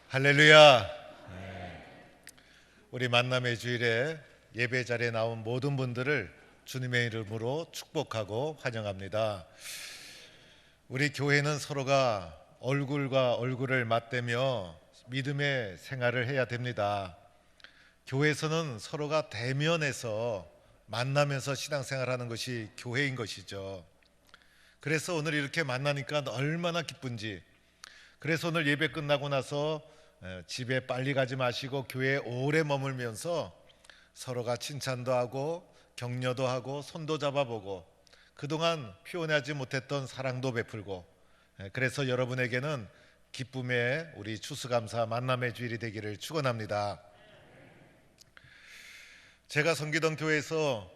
할렐루야. 우리 만남의 주일에 예배 자리에 나온 모든 분들을 주님의 이름으로 축복하고 환영합니다. 우리 교회는 서로가 얼굴과 얼굴을 맞대며 믿음의 생활을 해야 됩니다. 교회에서는 서로가 대면해서 만나면서 신앙생활하는 것이 교회인 것이죠. 그래서 오늘 이렇게 만나니까 얼마나 기쁜지. 그래서 오늘 예배 끝나고 나서 집에 빨리 가지 마시고 교회에 오래 머물면서 서로가 칭찬도 하고 격려도 하고 손도 잡아보고 그동안 표현하지 못했던 사랑도 베풀고, 그래서 여러분에게는 기쁨의 우리 추수감사 만남의 주일이 되기를 축원합니다. 제가 섬기던 교회에서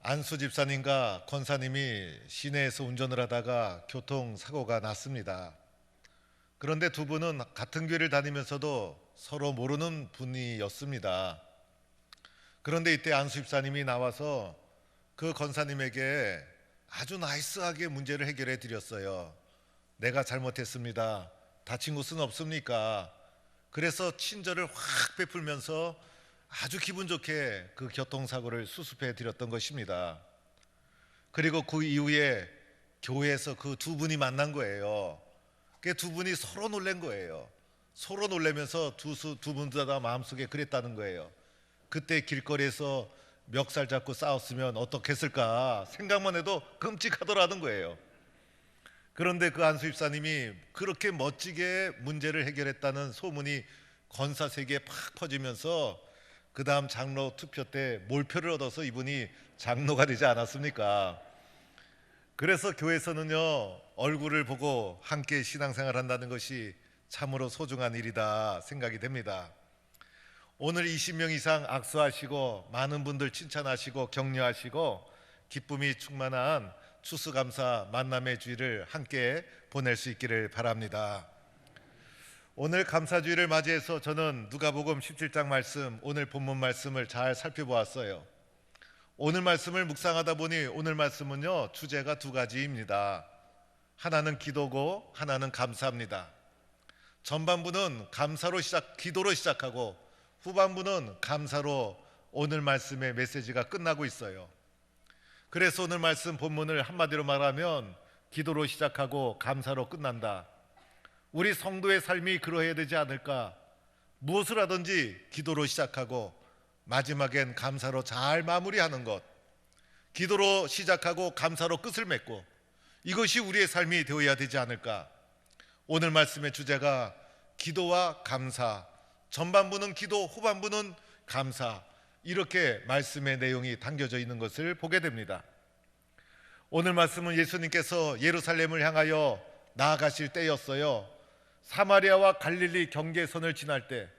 안수 집사님과 권사님이 시내에서 운전을 하다가 교통사고가 났습니다. 그런데 두 분은 같은 교회를 다니면서도 서로 모르는 분이었습니다. 그런데 이때 안수 집사님이 나와서 그 권사님에게 아주 나이스하게 문제를 해결해 드렸어요. 내가 잘못했습니다. 다친 곳은 없습니까? 그래서 친절을 확 베풀면서 아주 기분 좋게 그 교통사고를 수습해 드렸던 것입니다. 그리고 그 이후에 교회에서 그 두 분이 만난 거예요. 그 두 분이 서로 놀란 거예요. 서로 놀라면서 두 분 다 마음속에 그랬다는 거예요. 그때 길거리에서 멱살 잡고 싸웠으면 어떻겠을까 생각만 해도 끔찍하더라는 거예요. 그런데 그 안수 집사님이 그렇게 멋지게 문제를 해결했다는 소문이 권사 세계에 팍 퍼지면서 그 다음 장로 투표 때 몰표를 얻어서 이분이 장로가 되지 않았습니까? 그래서 교회에서는요, 얼굴을 보고 함께 신앙생활 한다는 것이 참으로 소중한 일이다 생각이 됩니다. 오늘 20명 이상 악수하시고 많은 분들 칭찬하시고 격려하시고 기쁨이 충만한 추수감사 만남의 주일을 함께 보낼 수 있기를 바랍니다. 오늘 감사주일을 맞이해서 저는 누가복음 17장 말씀, 오늘 본문 말씀을 잘 살펴보았어요. 오늘 말씀을 묵상하다 보니 오늘 말씀은요, 주제가 두 가지입니다. 하나는 기도고 하나는 감사입니다. 전반부는 기도로 시작하고 후반부는 감사로 오늘 말씀의 메시지가 끝나고 있어요. 그래서 오늘 말씀 본문을 한마디로 말하면 기도로 시작하고 감사로 끝난다. 우리 성도의 삶이 그러해야 되지 않을까? 무엇을 하든지 기도로 시작하고 마지막엔 감사로 잘 마무리하는 것, 기도로 시작하고 감사로 끝을 맺고, 이것이 우리의 삶이 되어야 되지 않을까? 오늘 말씀의 주제가 기도와 감사, 전반부는 기도, 후반부는 감사, 이렇게 말씀의 내용이 담겨져 있는 것을 보게 됩니다. 오늘 말씀은 예수님께서 예루살렘을 향하여 나아가실 때였어요. 사마리아와 갈릴리 경계선을 지날 때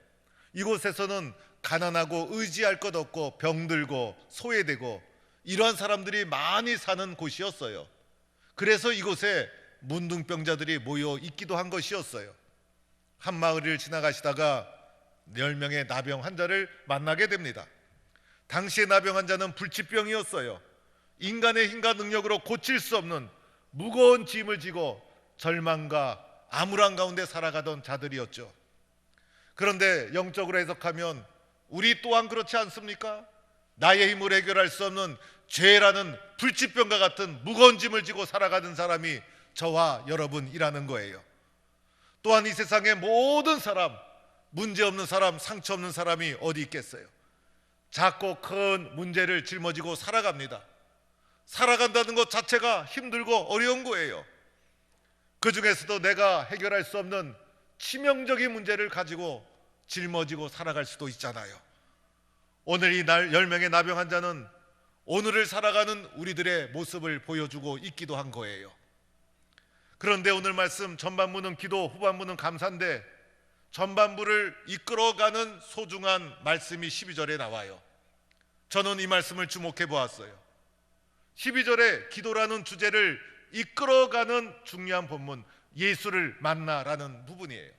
이곳에서는 가난하고 의지할 것 없고 병들고 소외되고 이러한 사람들이 많이 사는 곳이었어요. 그래서 이곳에 문둥병자들이 모여 있기도 한 것이었어요. 한 마을을 지나가시다가 10명의 나병 환자를 만나게 됩니다. 당시의 나병 환자는 불치병이었어요. 인간의 힘과 능력으로 고칠 수 없는 무거운 짐을 지고 절망과 암울한 가운데 살아가던 자들이었죠. 그런데 영적으로 해석하면 우리 또한 그렇지 않습니까? 나의 힘으로 해결할 수 없는 죄라는 불치병과 같은 무거운 짐을 지고 살아가는 사람이 저와 여러분이라는 거예요. 또한 이 세상의 모든 사람, 문제 없는 사람, 상처 없는 사람이 어디 있겠어요? 작고 큰 문제를 짊어지고 살아갑니다. 살아간다는 것 자체가 힘들고 어려운 거예요. 그 중에서도 내가 해결할 수 없는 치명적인 문제를 가지고 짊어지고 살아갈 수도 있잖아요. 오늘 이 10명의 나병 환자는 오늘을 살아가는 우리들의 모습을 보여주고 있기도 한 거예요. 그런데 오늘 말씀 전반부는 기도, 후반부는 감사인데 전반부를 이끌어가는 소중한 말씀이 12절에 나와요. 저는 이 말씀을 주목해 보았어요. 12절에 기도라는 주제를 이끌어가는 중요한 본문, 예수를 만나라는 부분이에요.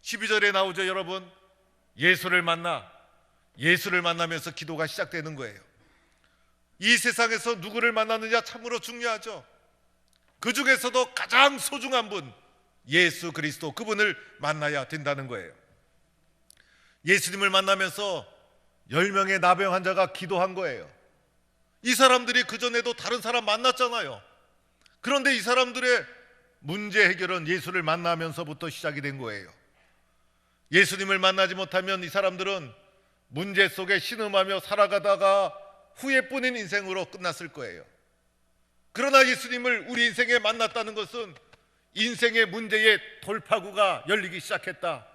12절에 나오죠, 여러분. 예수를 만나면서 기도가 시작되는 거예요. 이 세상에서 누구를 만나느냐 참으로 중요하죠. 그 중에서도 가장 소중한 분, 예수 그리스도, 그분을 만나야 된다는 거예요. 예수님을 만나면서 10명의 나병 환자가 기도한 거예요. 이 사람들이 그전에도 다른 사람 만났잖아요. 그런데 이 사람들의 문제 해결은 예수를 만나면서부터 시작이 된 거예요. 예수님을 만나지 못하면 이 사람들은 문제 속에 신음하며 살아가다가 후회뿐인 인생으로 끝났을 거예요. 그러나 예수님을 우리 인생에 만났다는 것은 인생의 문제의 돌파구가 열리기 시작했다,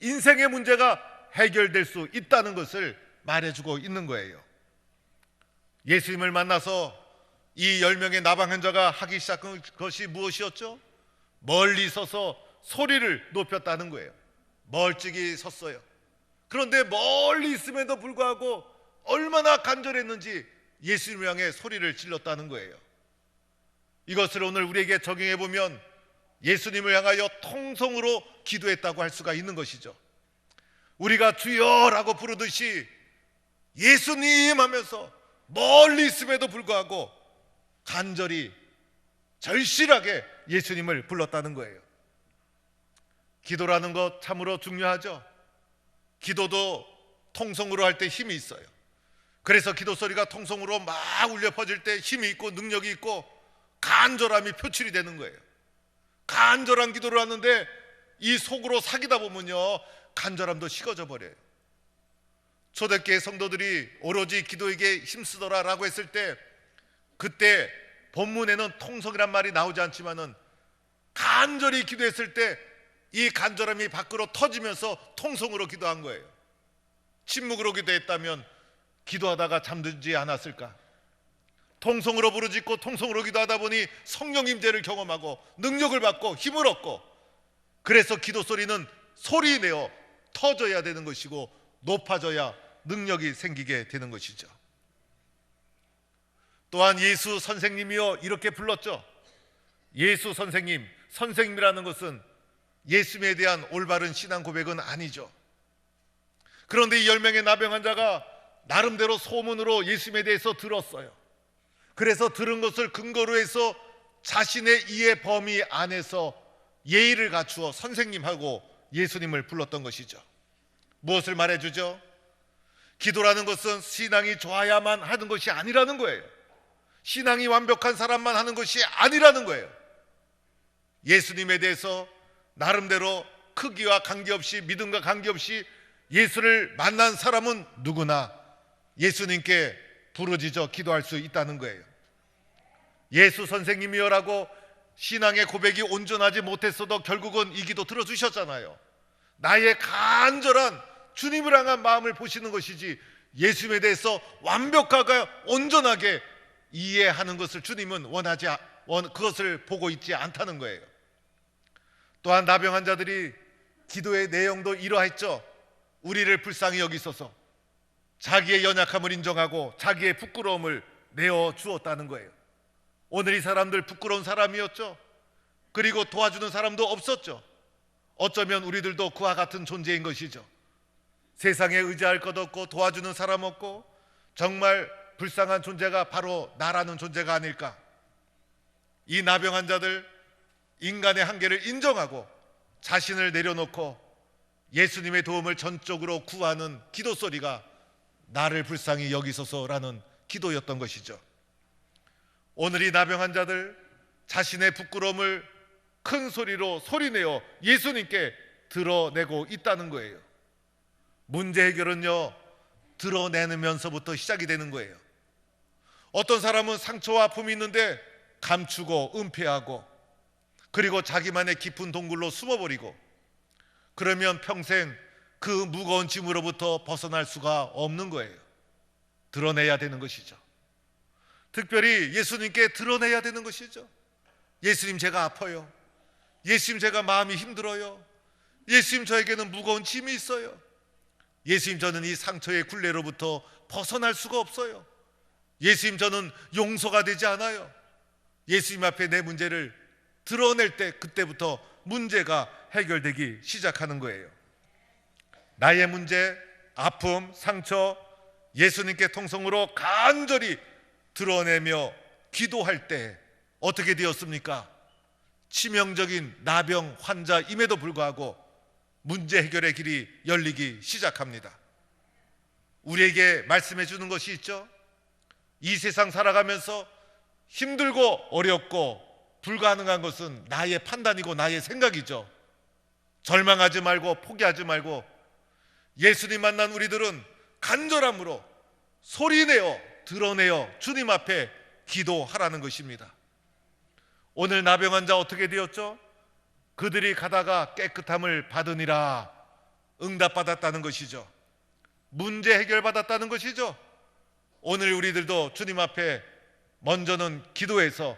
인생의 문제가 해결될 수 있다는 것을 말해주고 있는 거예요. 예수님을 만나서 이 10명의 나병 환자가 하기 시작한 것이 무엇이었죠? 멀리 서서 소리를 높였다는 거예요. 멀찍이 섰어요. 그런데 멀리 있음에도 불구하고 얼마나 간절했는지 예수님을 향해 소리를 질렀다는 거예요. 이것을 오늘 우리에게 적용해 보면 예수님을 향하여 통성으로 기도했다고 할 수가 있는 것이죠. 우리가 주여라고 부르듯이 예수님 하면서 멀리 있음에도 불구하고 간절히 절실하게 예수님을 불렀다는 거예요. 기도라는 것 참으로 중요하죠. 기도도 통성으로 할 때 힘이 있어요. 그래서 기도 소리가 통성으로 막 울려 퍼질 때 힘이 있고 능력이 있고 간절함이 표출이 되는 거예요. 간절한 기도를 하는데 이 속으로 사귀다 보면요, 간절함도 식어져 버려요. 초대교회 성도들이 오로지 기도에게 힘쓰더라 라고 했을 때, 그때 본문에는 통성이란 말이 나오지 않지만은 간절히 기도했을 때 이 간절함이 밖으로 터지면서 통성으로 기도한 거예요. 침묵으로 기도했다면 기도하다가 잠들지 않았을까? 통성으로 부르짖고 통성으로 기도하다 보니 성령 임재를 경험하고 능력을 받고 힘을 얻고, 그래서 기도 소리는 소리내어 터져야 되는 것이고 높아져야 능력이 생기게 되는 것이죠. 또한 예수 선생님이여 이렇게 불렀죠. 예수 선생님, 선생님이라는 것은 예수님에 대한 올바른 신앙 고백은 아니죠. 그런데 이 10명의 나병 환자가 나름대로 소문으로 예수님에 대해서 들었어요. 그래서 들은 것을 근거로 해서 자신의 이해 범위 안에서 예의를 갖추어 선생님하고 예수님을 불렀던 것이죠. 무엇을 말해주죠? 기도라는 것은 신앙이 좋아야만 하는 것이 아니라는 거예요. 신앙이 완벽한 사람만 하는 것이 아니라는 거예요. 예수님에 대해서 나름대로 크기와 관계없이, 믿음과 관계없이 예수를 만난 사람은 누구나 예수님께 부르짖어 기도할 수 있다는 거예요. 예수 선생님이여라고 신앙의 고백이 온전하지 못했어도 결국은 이 기도 들어주셨잖아요. 나의 간절한 주님을 향한 마음을 보시는 것이지 예수님에 대해서 완벽하게 온전하게 이해하는 것을 주님은 그것을 보고 있지 않다는 거예요. 또한 나병 환자들이 기도의 내용도 이러했죠. 우리를 불쌍히 여기소서, 자기의 연약함을 인정하고 자기의 부끄러움을 내어 주었다는 거예요. 오늘 이 사람들 부끄러운 사람이었죠. 그리고 도와주는 사람도 없었죠. 어쩌면 우리들도 그와 같은 존재인 것이죠. 세상에 의지할 것 없고 도와주는 사람 없고 정말 불쌍한 존재가 바로 나라는 존재가 아닐까. 이 나병 환자들 인간의 한계를 인정하고 자신을 내려놓고 예수님의 도움을 전적으로 구하는 기도 소리가 나를 불쌍히 여기소서라는 기도였던 것이죠. 오늘 이 나병 환자들 자신의 부끄러움을 큰 소리로 소리내어 예수님께 드러내고 있다는 거예요. 문제 해결은요, 드러내면서부터 시작이 되는 거예요. 어떤 사람은 상처와 아픔이 있는데 감추고 은폐하고, 그리고 자기만의 깊은 동굴로 숨어버리고, 그러면 평생 그 무거운 짐으로부터 벗어날 수가 없는 거예요. 드러내야 되는 것이죠. 특별히 예수님께 드러내야 되는 것이죠. 예수님, 제가 아파요. 예수님, 제가 마음이 힘들어요. 예수님, 저에게는 무거운 짐이 있어요. 예수님, 저는 이 상처의 굴레로부터 벗어날 수가 없어요. 예수님, 저는 용서가 되지 않아요. 예수님 앞에 내 문제를 드러낼 때 그때부터 문제가 해결되기 시작하는 거예요. 나의 문제, 아픔, 상처 예수님께 통성으로 간절히 드러내며 기도할 때 어떻게 되었습니까? 치명적인 나병 환자임에도 불구하고 문제 해결의 길이 열리기 시작합니다. 우리에게 말씀해 주는 것이 있죠. 이 세상 살아가면서 힘들고 어렵고 불가능한 것은 나의 판단이고 나의 생각이죠. 절망하지 말고 포기하지 말고 예수님 만난 우리들은 간절함으로 소리내어 드러내어 주님 앞에 기도하라는 것입니다. 오늘 나병 환자 어떻게 되었죠? 그들이 가다가 깨끗함을 받으니라 응답받았다는 것이죠. 문제 해결받았다는 것이죠. 오늘 우리들도 주님 앞에 먼저는 기도해서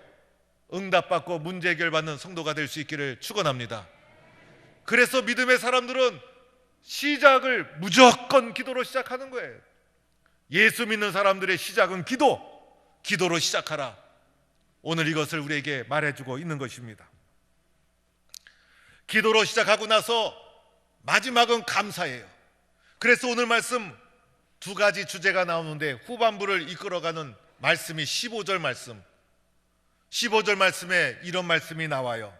응답받고 문제 해결받는 성도가 될 수 있기를 축원합니다. 그래서 믿음의 사람들은 시작을 무조건 기도로 시작하는 거예요. 예수 믿는 사람들의 시작은 기도로 시작하라. 오늘 이것을 우리에게 말해주고 있는 것입니다. 기도로 시작하고 나서 마지막은 감사예요. 그래서 오늘 말씀 두 가지 주제가 나오는데 후반부를 이끌어가는 말씀이 15절 말씀. 15절 말씀에 이런 말씀이 나와요.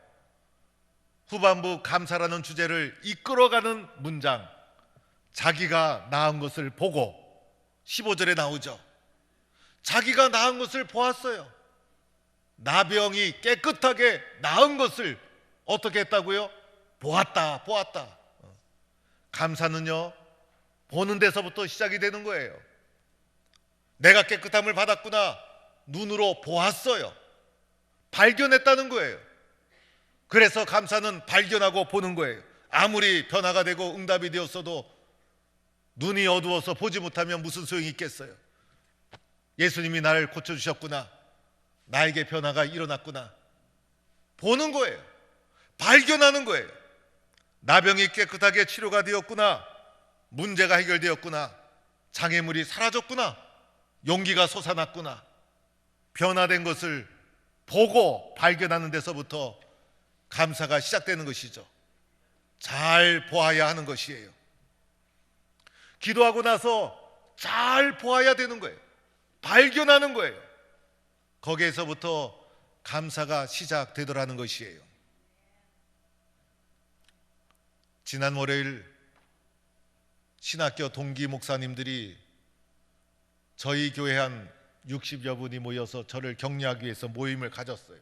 후반부 감사라는 주제를 이끌어가는 문장, 자기가 낳은 것을 보고 15절에 나오죠. 자기가 낳은 것을 보았어요. 나병이 깨끗하게 나은 것을 어떻게 했다고요? 보았다. 감사는요, 보는 데서부터 시작이 되는 거예요. 내가 깨끗함을 받았구나, 눈으로 보았어요. 발견했다는 거예요. 그래서 감사는 발견하고 보는 거예요. 아무리 변화가 되고 응답이 되었어도 눈이 어두워서 보지 못하면 무슨 소용이 있겠어요? 예수님이 나를 고쳐주셨구나, 나에게 변화가 일어났구나, 보는 거예요. 발견하는 거예요. 나병이 깨끗하게 치료가 되었구나, 문제가 해결되었구나, 장애물이 사라졌구나, 용기가 솟아났구나. 변화된 것을 보고 발견하는 데서부터 감사가 시작되는 것이죠. 잘 보아야 하는 것이에요. 기도하고 나서 잘 보아야 되는 거예요. 발견하는 거예요. 거기에서부터 감사가 시작되더라는 것이에요. 지난 월요일 신학교 동기 목사님들이 저희 교회 한 60여 분이 모여서 저를 격려하기 위해서 모임을 가졌어요.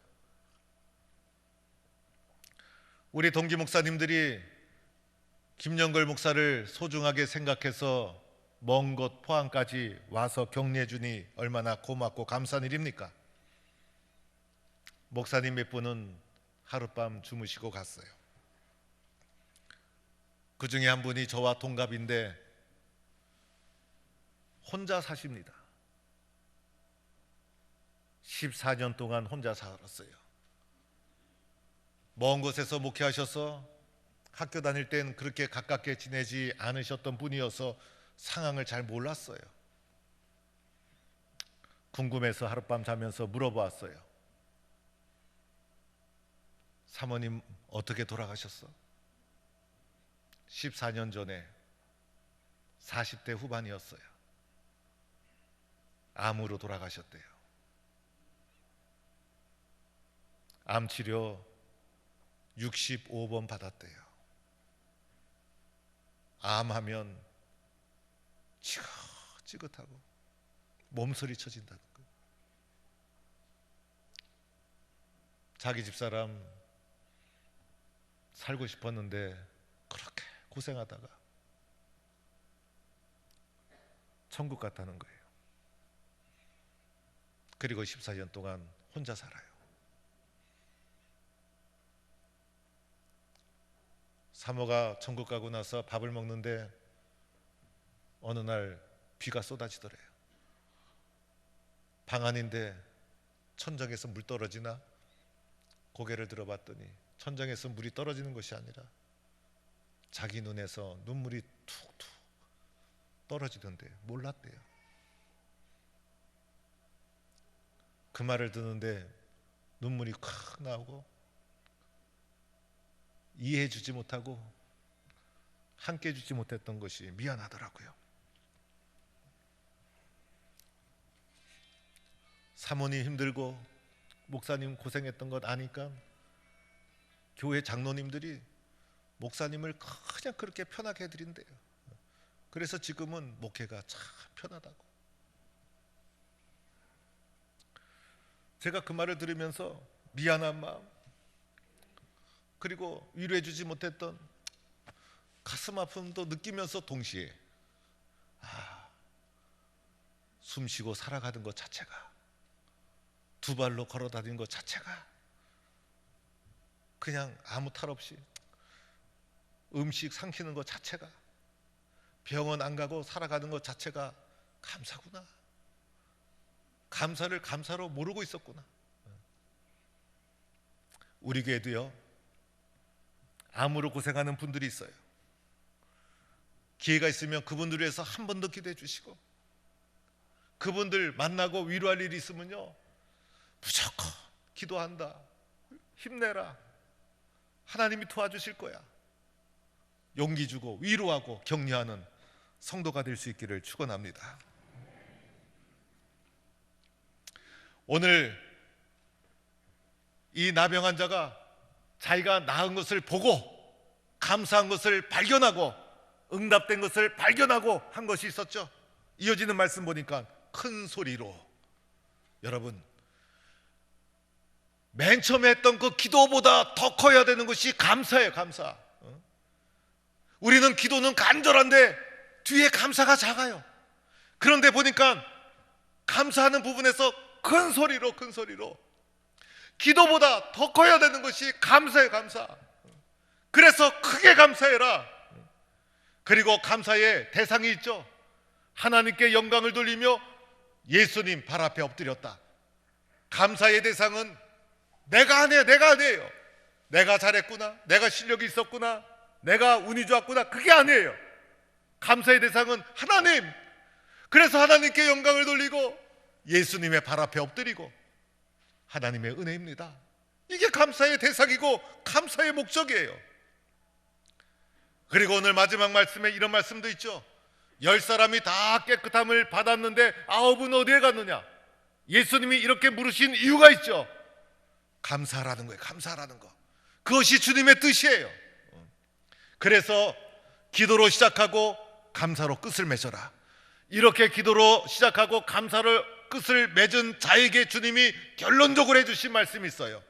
우리 동기 목사님들이 김영걸 목사를 소중하게 생각해서 먼 곳 포항까지 와서 격려해 주니 얼마나 고맙고 감사한 일입니까? 목사님 몇 분은 하룻밤 주무시고 갔어요. 그 중에 한 분이 저와 동갑인데 혼자 사십니다. 14년 동안 혼자 살았어요. 먼 곳에서 목회하셔서 학교 다닐 땐 그렇게 가깝게 지내지 않으셨던 분이어서 상황을 잘 몰랐어요. 궁금해서 하룻밤 자면서 물어보았어요. 사모님 어떻게 돌아가셨어? 14년 전에 40대 후반이었어요. 암으로 돌아가셨대요. 암치료 65번 받았대요. 암하면 지긋지긋하고 몸서리 쳐진다는 거. 자기 집사람 살고 싶었는데 그렇게 고생하다가 천국 갔다는 거예요. 그리고 14년 동안 혼자 살아요. 사모가 천국 가고 나서 밥을 먹는데 어느 날 비가 쏟아지더래요. 방 안인데 천장에서 물 떨어지나 고개를 들어봤더니 천장에서 물이 떨어지는 것이 아니라 자기 눈에서 눈물이 툭툭 떨어지던데 몰랐대요. 그 말을 듣는데 눈물이 콱 나오고 이해해 주지 못하고 함께 해 주지 못했던 것이 미안하더라고요. 사모님 힘들고 목사님 고생했던 것 아니까 교회 장로님들이 목사님을 그냥 그렇게 편하게 해드린대요. 그래서 지금은 목회가 참 편하다고. 제가 그 말을 들으면서 미안한 마음, 그리고 위로해 주지 못했던 가슴 아픔도 느끼면서 동시에 숨 쉬고 살아가는 것 자체가, 두 발로 걸어 다니는 것 자체가, 그냥 아무 탈 없이 음식 삼키는 것 자체가, 병원 안 가고 살아가는 것 자체가 감사구나. 감사를 감사로 모르고 있었구나. 우리 교회도요, 암으로 고생하는 분들이 있어요. 기회가 있으면 그분들을 위해서 한 번 더 기도해 주시고, 그분들 만나고 위로할 일이 있으면요, 무조건 기도한다, 힘내라, 하나님이 도와주실 거야, 용기 주고 위로하고 격려하는 성도가 될 수 있기를 축원합니다. 오늘 이 나병 환자가 자기가 나은 것을 보고 감사한 것을 발견하고 응답된 것을 발견하고 한 것이 있었죠. 이어지는 말씀 보니까 큰 소리로, 여러분, 맨 처음에 했던 그 기도보다 더 커야 되는 것이 감사예요. 감사. 우리는 기도는 간절한데 뒤에 감사가 작아요. 그런데 보니까 감사하는 부분에서 큰 소리로 기도보다 더 커야 되는 것이 감사예요. 감사. 그래서 크게 감사해라. 그리고 감사의 대상이 있죠. 하나님께 영광을 돌리며 예수님 발 앞에 엎드렸다. 감사의 대상은 내가 아니에요. 내가 잘했구나, 내가 실력이 있었구나, 내가 운이 좋았구나, 그게 아니에요. 감사의 대상은 하나님. 그래서 하나님께 영광을 돌리고 예수님의 발 앞에 엎드리고, 하나님의 은혜입니다. 이게 감사의 대상이고 감사의 목적이에요. 그리고 오늘 마지막 말씀에 이런 말씀도 있죠. 10사람이 다 깨끗함을 받았는데 9은 어디에 갔느냐? 예수님이 이렇게 물으신 이유가 있죠. 감사하라는 거예요. 감사하라는 거. 그것이 주님의 뜻이에요. 그래서 기도로 시작하고 감사로 끝을 맺어라. 이렇게 기도로 시작하고 감사로 끝을 맺은 자에게 주님이 결론적으로 해주신 말씀이 있어요.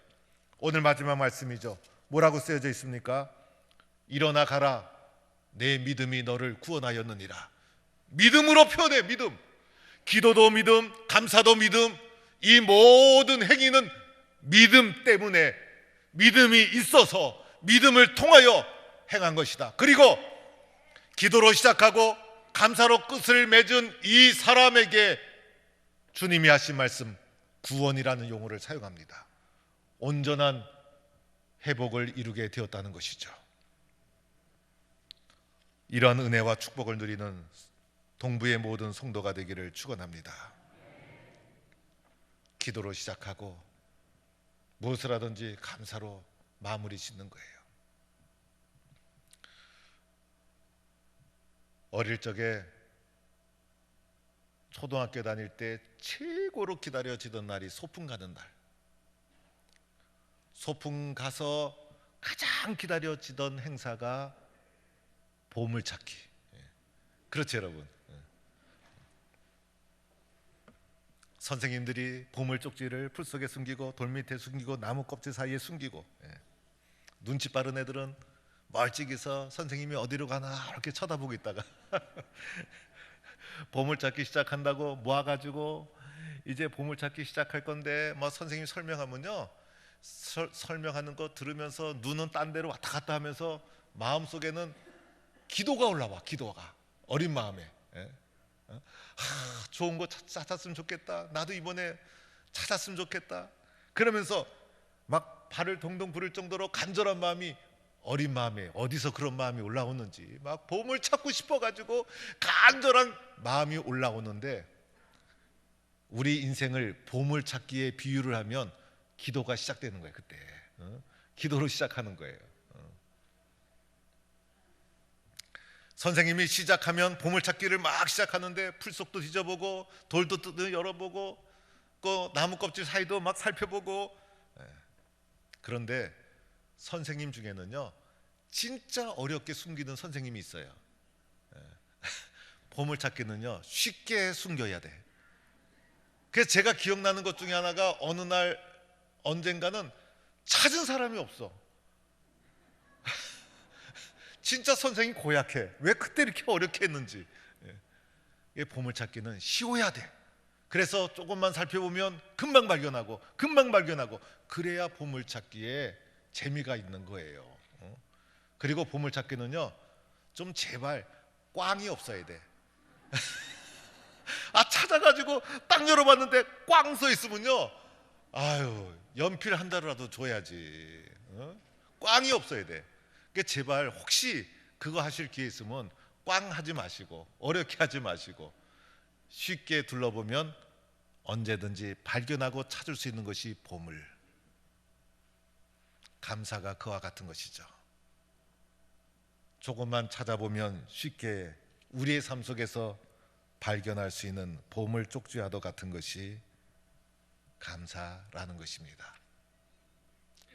오늘 마지막 말씀이죠. 뭐라고 쓰여져 있습니까? 일어나 가라, 내 믿음이 너를 구원하였느니라. 믿음으로 표현해. 믿음. 기도도 믿음, 감사도 믿음. 이 모든 행위는 믿음 때문에, 믿음이 있어서 믿음을 통하여 행한 것이다. 그리고 기도로 시작하고 감사로 끝을 맺은 이 사람에게 주님이 하신 말씀, 구원이라는 용어를 사용합니다. 온전한 회복을 이루게 되었다는 것이죠. 이러한 은혜와 축복을 누리는 동부의 모든 성도가 되기를 축원합니다. 기도로 시작하고 무엇을 하든지 감사로 마무리 짓는 거예요. 어릴 적에 초등학교 다닐 때 최고로 기다려지던 날이 소풍 가는 날. 소풍 가서 가장 기다려지던 행사가 보물찾기. 그렇죠, 여러분. 선생님들이 보물 쪽지를 풀 속에 숨기고 돌 밑에 숨기고 나무 껍질 사이에 숨기고, 눈치 빠른 애들은 멀찍이서 선생님이 어디로 가나 이렇게 쳐다보고 있다가 보물찾기 시작한다고 모아가지고 이제 보물찾기 시작할 건데 뭐 선생님이 설명하면요, 설명하는 거 들으면서 눈은 딴 데로 왔다 갔다 하면서 마음속에는 기도가 올라와. 기도가 어린 마음에 좋은 거 찾았으면 좋겠다, 나도 이번에 찾았으면 좋겠다, 그러면서 막 발을 동동 구를 정도로 간절한 마음이, 어린 마음에 어디서 그런 마음이 올라오는지, 막 보물 찾고 싶어가지고 간절한 마음이 올라오는데, 우리 인생을 보물 찾기에 비유를 하면 기도가 시작되는 거예요. 그때 기도로 시작하는 거예요. 선생님이 시작하면 보물찾기를 막 시작하는데 풀속도 뒤져보고 돌도 열어보고 그 나무 껍질 사이도 막 살펴보고. 그런데 선생님 중에는요 진짜 어렵게 숨기는 선생님이 있어요. 보물찾기는요 쉽게 숨겨야 돼. 그래서 제가 기억나는 것 중에 하나가 어느 날 언젠가는 찾은 사람이 없어. 진짜 선생님 고약해. 왜 그때 이렇게 어렵게 했는지. 보물찾기는 쉬워야 돼. 그래서 조금만 살펴보면 금방 발견하고 그래야 보물찾기에 재미가 있는 거예요. 그리고 보물찾기는요 좀 제발 꽝이 없어야 돼. 찾아가지고 딱 열어봤는데 꽝 써 있으면요 아유 연필 한 달이라도 줘야지. 꽝이 없어야 돼. 그러니까 제발 혹시 그거 하실 기회 있으면 꽝 하지 마시고 어렵게 하지 마시고 쉽게 둘러보면 언제든지 발견하고 찾을 수 있는 것이 보물. 감사가 그와 같은 것이죠. 조금만 찾아보면 쉽게 우리의 삶 속에서 발견할 수 있는 보물 쪽지와도 같은 것이 감사라는 것입니다.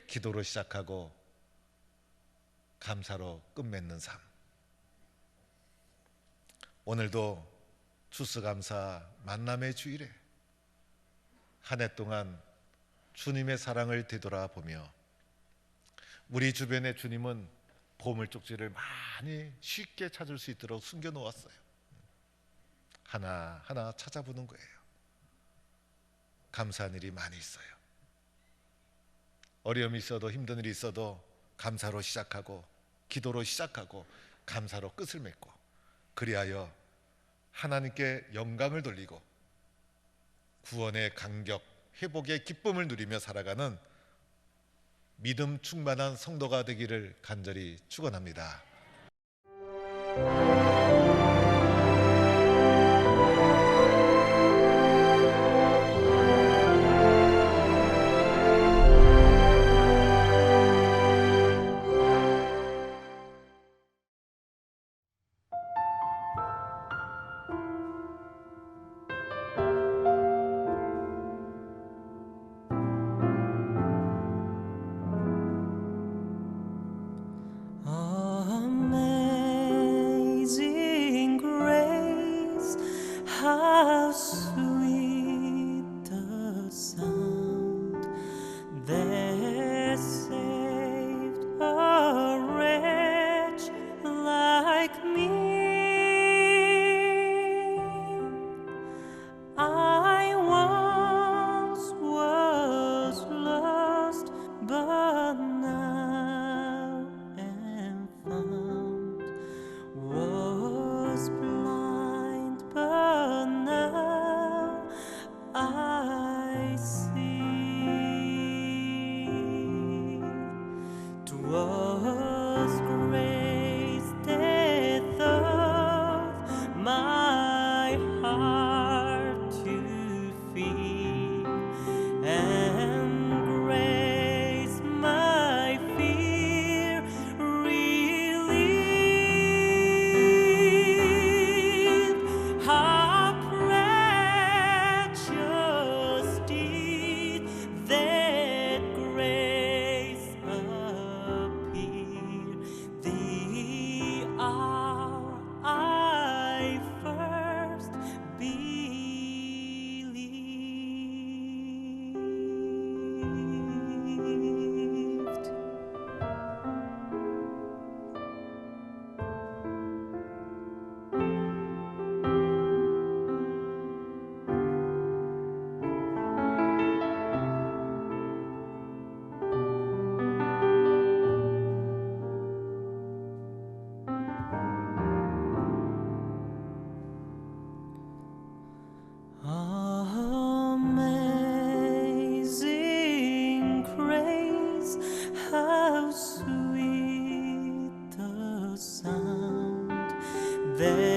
기도로 시작하고 감사로 끝맺는 삶. 오늘도 추수감사 만남의 주일에 한 해 동안 주님의 사랑을 되돌아보며 우리 주변에 주님은 보물 쪽지를 많이 쉽게 찾을 수 있도록 숨겨놓았어요. 하나하나 찾아보는 거예요. 감사한 일이 많이 있어요. 어려움이 있어도 힘든 일이 있어도 감사로 시작하고 기도로 시작하고 감사로 끝을 맺고 그리하여 하나님께 영광을 돌리고 구원의 감격, 회복의 기쁨을 누리며 살아가는 믿음 충만한 성도가 되기를 간절히 축원합니다. Amazing grace, how sweet the sound that saved a wretch like me. I once was lost, but now am found. Was blind, but now I see. 'Twas grace that taught my heart to fear, and grace my fear relieved. How precious did that grace appear, the hour I first believed. Amazing grace, how sweet the sound that